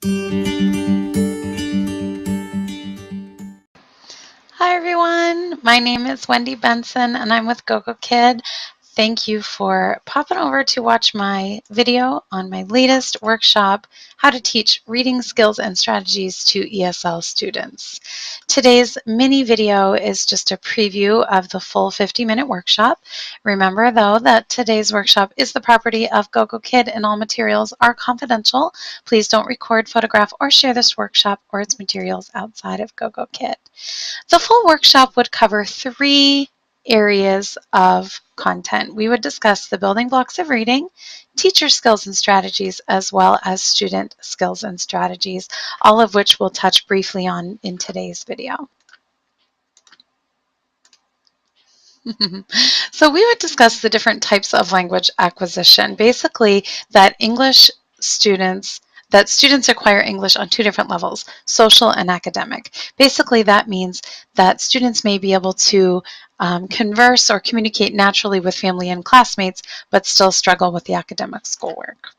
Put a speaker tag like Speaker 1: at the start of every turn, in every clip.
Speaker 1: Hi everyone, my name is Wendy Benson and I'm with GoGo Kid. Thank you for popping over to watch my video on my latest workshop, How to Teach Reading Skills and Strategies to ESL Students. Today's mini video is just a preview of the full 50-minute workshop. Remember though that today's workshop is the property of GoGo Kid and all materials are confidential. Please don't record, photograph, or share this workshop or its materials outside of GoGo Kid. The full workshop would cover 3 areas of content. We would discuss the building blocks of reading, teacher skills and strategies, as well as student skills and strategies, all of which we'll touch briefly on in today's video. So we would discuss the different types of language acquisition. Basically, that students acquire English on 2 different levels, social and academic. Basically, that means that students may be able to converse or communicate naturally with family and classmates, but still struggle with the academic schoolwork.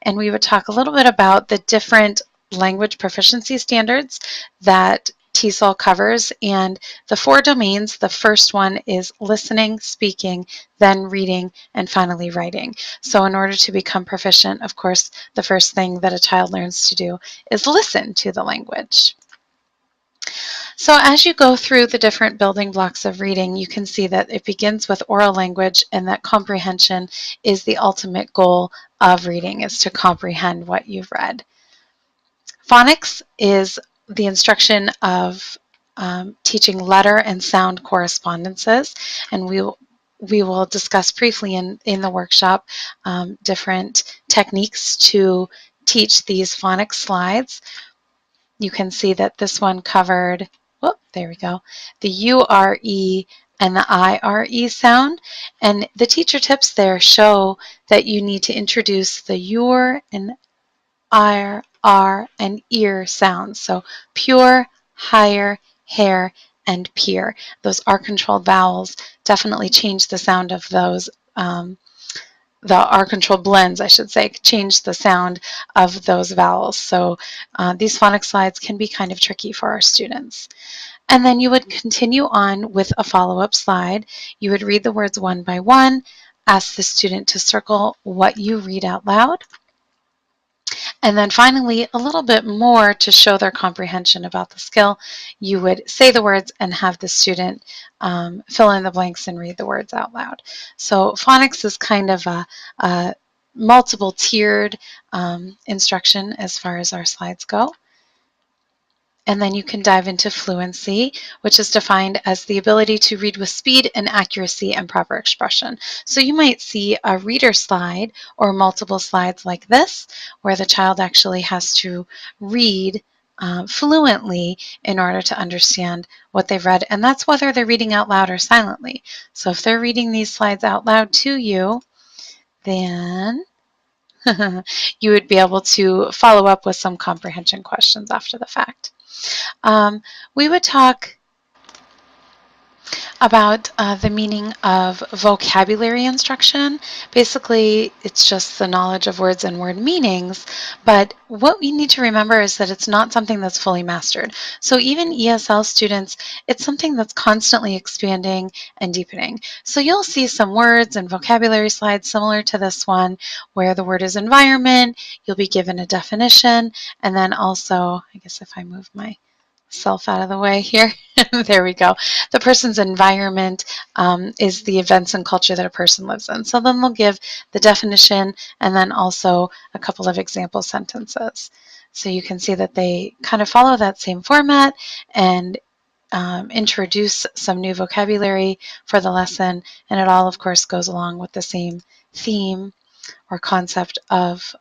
Speaker 1: And we would talk a little bit about the different language proficiency standards that TESOL covers, and the 4 domains. The first one is listening, speaking, then reading, and finally writing. So in order to become proficient, of course, the first thing that a child learns to do is listen to the language. So as you go through the different building blocks of reading, you can see that it begins with oral language and that comprehension is the ultimate goal of reading, is to comprehend what you've read. Phonics is the instruction of teaching letter and sound correspondences, and we will discuss briefly in the workshop different techniques to teach these phonics slides. You can see that this one covered, there we go, the U-R-E and the I-R-E sound, and the teacher tips there show that you need to introduce the your and ir, r, and ear sounds. So pure, higher, hair, and peer. Those R-controlled vowels definitely change the sound of those. The R-controlled blends, I should say, change the sound of those vowels. So these phonics slides can be kind of tricky for our students. And then you would continue on with a follow-up slide. You would read the words one by one, ask the student to circle what you read out loud, and then finally, a little bit more to show their comprehension about the skill. You would say the words and have the student fill in the blanks and read the words out loud. So phonics is kind of a multiple tiered instruction as far as our slides go. And then you can dive into fluency, which is defined as the ability to read with speed and accuracy and proper expression. So you might see a reader slide or multiple slides like this, where the child actually has to read fluently in order to understand what they've read. And that's whether they're reading out loud or silently. So if they're reading these slides out loud to you, then you would be able to follow up with some comprehension questions after the fact. We would talk about the meaning of vocabulary instruction. Basically, it's just the knowledge of words and word meanings, but what we need to remember is that it's not something that's fully mastered. So even ESL students, it's something that's constantly expanding and deepening. So you'll see some words and vocabulary slides similar to this one, where the word is environment, you'll be given a definition, and then also, I guess if I move myself out of the way here, there we go. The person's environment is the events and culture that a person lives in. So then they'll give the definition and then also a couple of example sentences. So you can see that they kind of follow that same format and introduce some new vocabulary for the lesson, and it all, of course, goes along with the same theme or concept of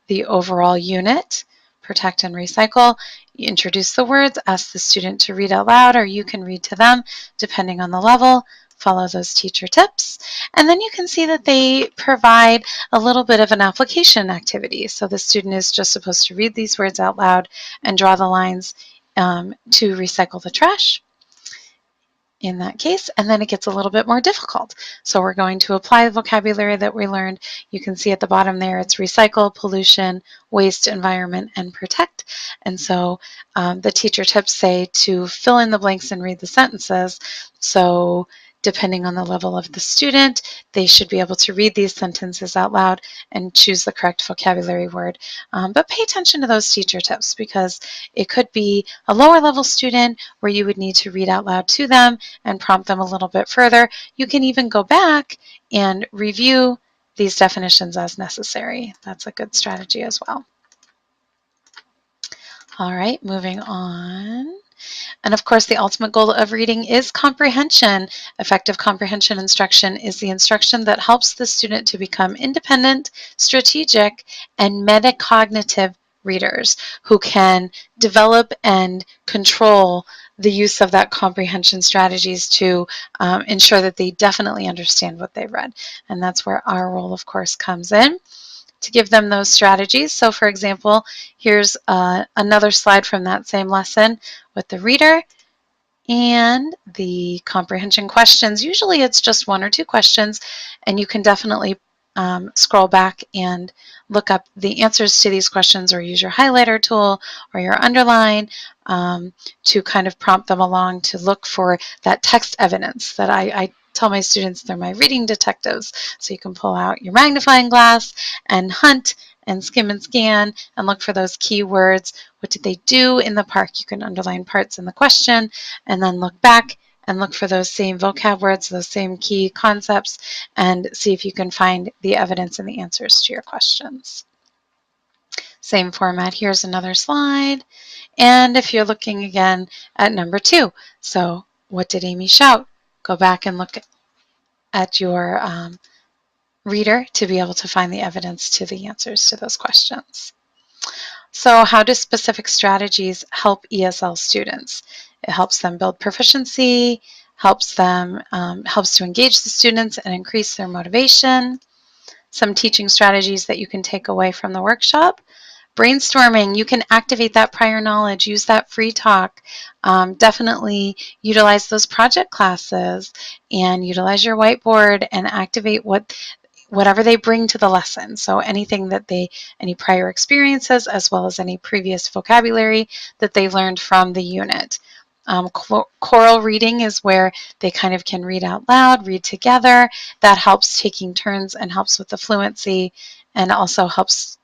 Speaker 1: the overall unit. Protect and recycle. You introduce the words, ask the student to read out loud, or you can read to them depending on the level. Follow those teacher tips. And then you can see that they provide a little bit of an application activity. So the student is just supposed to read these words out loud and draw the lines to recycle the trash. in that case, and then it gets a little bit more difficult. So we're going to apply the vocabulary that we learned. You can see at the bottom there, it's recycle, pollution, waste, environment, and protect. And so the teacher tips say to fill in the blanks and read the sentences. So depending on the level of the student, they should be able to read these sentences out loud and choose the correct vocabulary word. But pay attention to those teacher tips, because it could be a lower level student where you would need to read out loud to them and prompt them a little bit further. You can even go back and review these definitions as necessary. That's a good strategy as well. All right, moving on. And of course, the ultimate goal of reading is comprehension. Effective comprehension instruction is the instruction that helps the student to become independent, strategic, and metacognitive readers who can develop and control the use of that comprehension strategies to ensure that they definitely understand what they read. And that's where our role, of course, comes in, to give them those strategies. So for example, here's another slide from that same lesson with the reader and the comprehension questions. Usually it's just 1 or 2 questions, and you can definitely scroll back and look up the answers to these questions, or use your highlighter tool or your underline to kind of prompt them along to look for that text evidence that I tell my students they're my reading detectives. So you can pull out your magnifying glass and hunt and skim and scan and look for those key words. What did they do in the park? You can underline parts in the question and then look back and look for those same vocab words, those same key concepts, and see if you can find the evidence in the answers to your questions. Same format. Here's another slide. And if you're looking again at number 2, so what did Amy shout? Go back and look at your reader to be able to find the evidence to the answers to those questions. So how do specific strategies help ESL students? It helps them build proficiency, helps to engage the students and increase their motivation. Some teaching strategies that you can take away from the workshop. Brainstorming, you can activate that prior knowledge, use that free talk, definitely utilize those project classes and utilize your whiteboard and activate whatever they bring to the lesson. So anything that any prior experiences, as well as any previous vocabulary that they learned from the unit. Choral reading is where they kind of can read out loud, read together. That helps taking turns and helps with the fluency, and also helps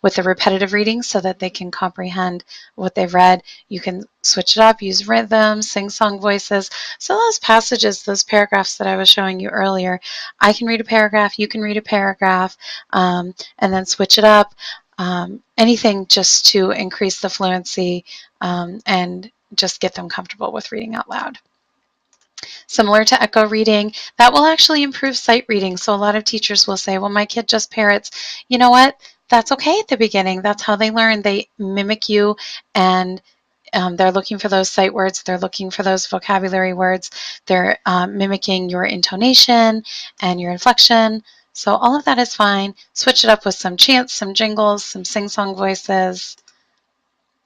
Speaker 1: with the repetitive reading so that they can comprehend what they've read. You can switch it up, use rhythm, sing-song voices. So those passages, those paragraphs that I was showing you earlier, I can read a paragraph, you can read a paragraph, and then switch it up. Anything just to increase the fluency and just get them comfortable with reading out loud. Similar to echo reading, that will actually improve sight reading. So a lot of teachers will say, well, my kid just parrots. You know what? That's okay at the beginning. That's how they learn. They mimic you, and they're looking for those sight words. They're looking for those vocabulary words. They're mimicking your intonation and your inflection. So all of that is fine. Switch it up with some chants, some jingles, some sing-song voices.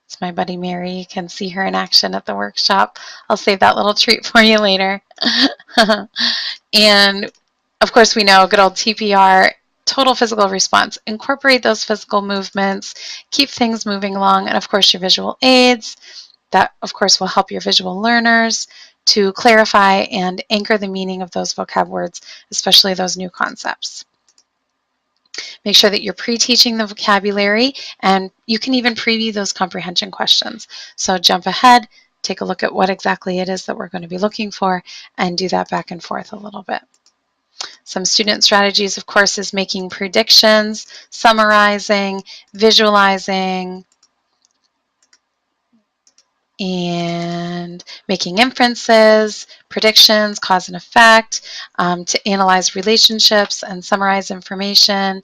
Speaker 1: It's my buddy Mary. You can see her in action at the workshop. I'll save that little treat for you later. And of course, we know good old TPR, total physical response. Incorporate those physical movements, keep things moving along, and of course, your visual aids. That, of course, will help your visual learners to clarify and anchor the meaning of those vocab words, especially those new concepts. Make sure that you're pre-teaching the vocabulary, and you can even preview those comprehension questions. So jump ahead, take a look at what exactly it is that we're going to be looking for, and do that back and forth a little bit. Some student strategies, of course, is making predictions, summarizing, visualizing, and making inferences, predictions, cause and effect, to analyze relationships and summarize information.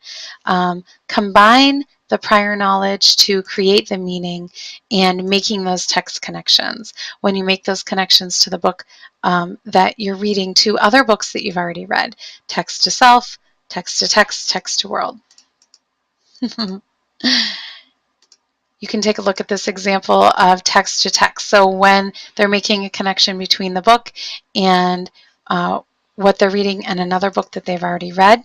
Speaker 1: Combine the prior knowledge to create the meaning and making those text connections. When you make those connections to the book that you're reading to other books that you've already read, text to self, text to text, text to world. You can take a look at this example of text to text. So when they're making a connection between the book and what they're reading and another book that they've already read.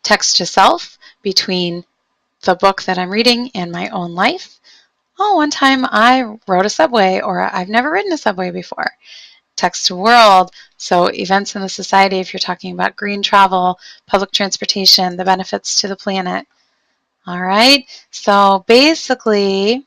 Speaker 1: Text to self, between the book that I'm reading and my own life. Oh, one time I rode a subway, or I've never ridden a subway before. Text to world, so events in the society if you're talking about green travel, public transportation, the benefits to the planet. All right, so basically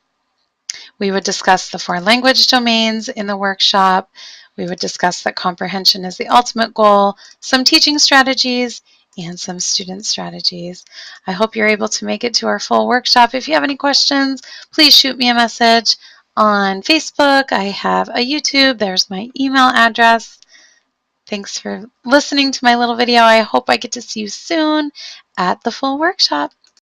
Speaker 1: we would discuss the 4 language domains in the workshop. We would discuss that comprehension is the ultimate goal, some teaching strategies, and some student strategies. I hope you're able to make it to our full workshop. If you have any questions, please shoot me a message on Facebook. I have a YouTube. There's my email address. Thanks for listening to my little video. I hope I get to see you soon at the full workshop.